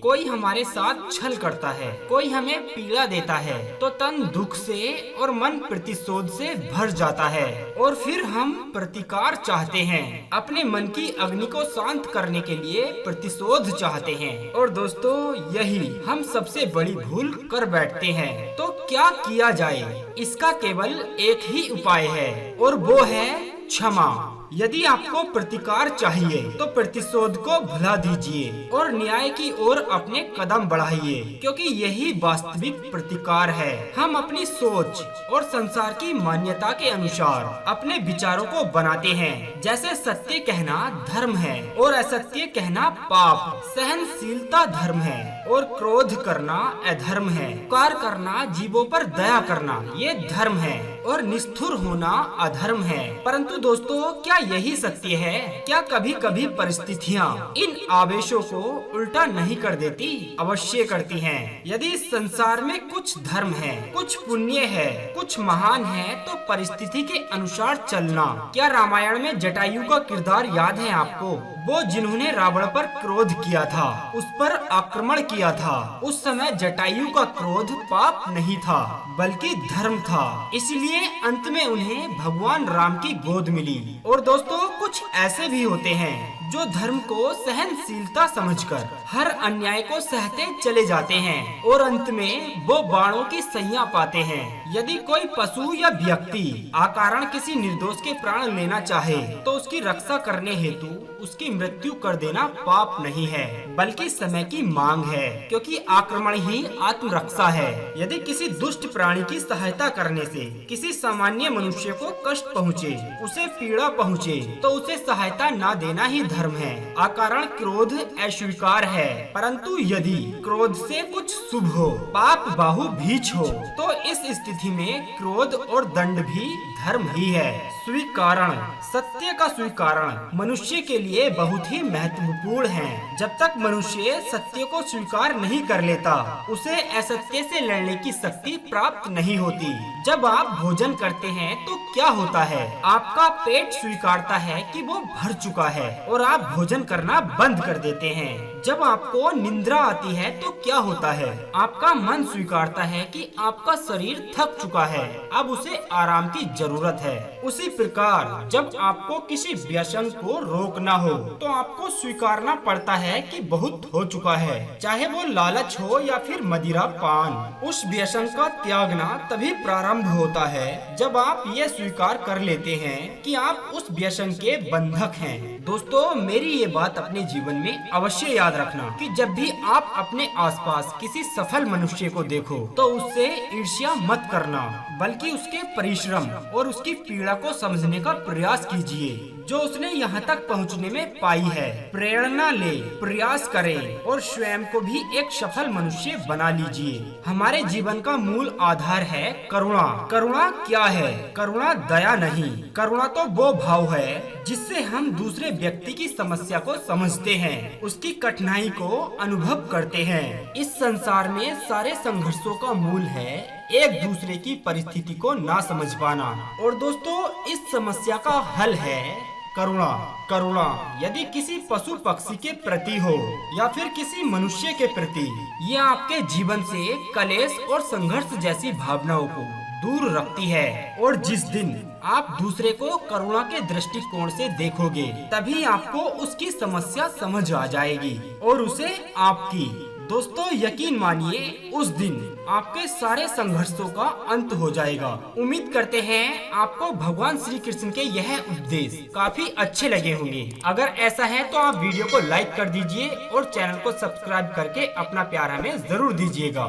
कोई हमारे साथ छल करता है, कोई हमें पीड़ा देता है, तो तन दुख से और मन प्रतिशोध से भर जाता है और फिर हम प्रतिकार चाहते हैं। अपने मन की अग्नि को शांत करने के लिए प्रतिशोध चाहते हैं। और दोस्तों, यही हम सबसे बड़ी भूल कर बैठते हैं। तो क्या किया जाए? इसका केवल एक ही उपाय है और वो है क्षमा। यदि आपको प्रतिकार चाहिए तो प्रतिशोध को भुला दीजिए और न्याय की ओर अपने कदम बढ़ाइए, क्योंकि यही वास्तविक प्रतिकार है। हम अपनी सोच और संसार की मान्यता के अनुसार अपने विचारों को बनाते हैं। जैसे सत्य कहना धर्म है और असत्य कहना पाप, सहनशीलता धर्म है और क्रोध करना अधर्म है, उपकार करना, जीवों पर दया करना ये धर्म है और निष्ठुर होना अधर्म है। परंतु दोस्तों, क्या यही सत्य है? क्या कभी कभी परिस्थितियाँ इन आवेशों को उल्टा नहीं कर देती? अवश्य करती हैं। यदि इस संसार में कुछ धर्म है, कुछ पुण्य है, कुछ महान है, तो परिस्थिति के अनुसार चलना। क्या रामायण में जटायु का किरदार याद है आपको? वो जिन्होंने रावण पर क्रोध किया था, उस पर आक्रमण किया था। उस समय जटायु का क्रोध पाप नहीं था बल्कि धर्म था। इसलिए अंत में उन्हें भगवान राम की गोद मिली। और दोस्तों, कुछ ऐसे भी होते हैं जो धर्म को सहनशीलता समझकर हर अन्याय को सहते चले जाते हैं और अंत में वो बाणों की सैया पाते हैं। यदि कोई पशु या व्यक्ति अकारण किसी निर्दोष के प्राण लेना चाहे तो उसकी रक्षा करने हेतु उसकी मृत्यु कर देना पाप नहीं है बल्कि समय की मांग है, क्योंकि आक्रमण ही आत्मरक्षा है। यदि किसी दुष्ट प्राणी की सहायता करने से किसी सामान्य मनुष्य को कष्ट पहुँचे, उसे पीड़ा पहुँचे, तो उसे सहायता न देना ही धर्म है। अकारण क्रोध अस्वीकार है, परंतु यदि क्रोध से कुछ शुभ हो, पाप बाहु भीच हो, तो इस स्थिति में क्रोध और दंड भी धर्म ही है। स्वीकारण, सत्य का स्वीकारण मनुष्य के लिए बहुत ही महत्वपूर्ण है। जब तक मनुष्य सत्य को स्वीकार नहीं कर लेता, उसे असत्य से लड़ने की शक्ति प्राप्त नहीं होती। जब आप भोजन करते हैं तो क्या होता है? आपका पेट स्वीकारता है कि वो भर चुका है और आप भोजन करना बंद कर देते हैं। जब आपको निंद्रा आती है तो क्या होता है? आपका मन स्वीकारता है कि आपका शरीर थक चुका है, अब उसे आराम की जरूरत है। उसी प्रकार जब आपको किसी व्यसन को रोकना हो तो आपको स्वीकारना पड़ता है कि बहुत हो चुका है, चाहे वो लालच हो या फिर मदिरा पान। उस व्यसन का त्यागना तभी प्रारंभ होता है जब आप ये स्वीकार कर लेते हैं कि आप उस व्यसन के बंधक हैं। दोस्तों, मेरी ये बात अपने जीवन में अवश्य याद रखना कि जब भी आप अपने आसपास किसी सफल मनुष्य को देखो तो उससे ईर्ष्या मत करना, बल्कि उसके परिश्रम और उसकी पीड़ा को समझने का प्रयास कीजिए जो उसने यहाँ तक पहुँचने में पाई है। प्रेरणा ले, प्रयास करें और स्वयं को भी एक सफल मनुष्य बना लीजिए। हमारे जीवन का मूल आधार है करुणा। करुणा क्या है? करुणा दया नहीं, करुणा तो वो भाव है जिससे हम दूसरे व्यक्ति की समस्या को समझते हैं, उसकी कठिनाई को अनुभव करते हैं। इस संसार में सारे संघर्षों का मूल है एक दूसरे की परिस्थिति को ना समझ पाना। और दोस्तों, इस समस्या का हल है करुणा। करुणा यदि किसी पशु पक्षी के प्रति हो या फिर किसी मनुष्य के प्रति, ये आपके जीवन से कलेश और संघर्ष जैसी भावनाओं को दूर रखती है। और जिस दिन आप दूसरे को करुणा के दृष्टिकोण से देखोगे, तभी आपको उसकी समस्या समझ आ जाएगी और उसे आपकी। दोस्तों, यकीन मानिए, उस दिन आपके सारे संघर्षों का अंत हो जाएगा। उम्मीद करते हैं आपको भगवान श्री कृष्ण के यह उपदेश काफी अच्छे लगे होंगे। अगर ऐसा है तो आप वीडियो को लाइक कर दीजिए और चैनल को सब्सक्राइब करके अपना प्यार हमें जरूर दीजिएगा।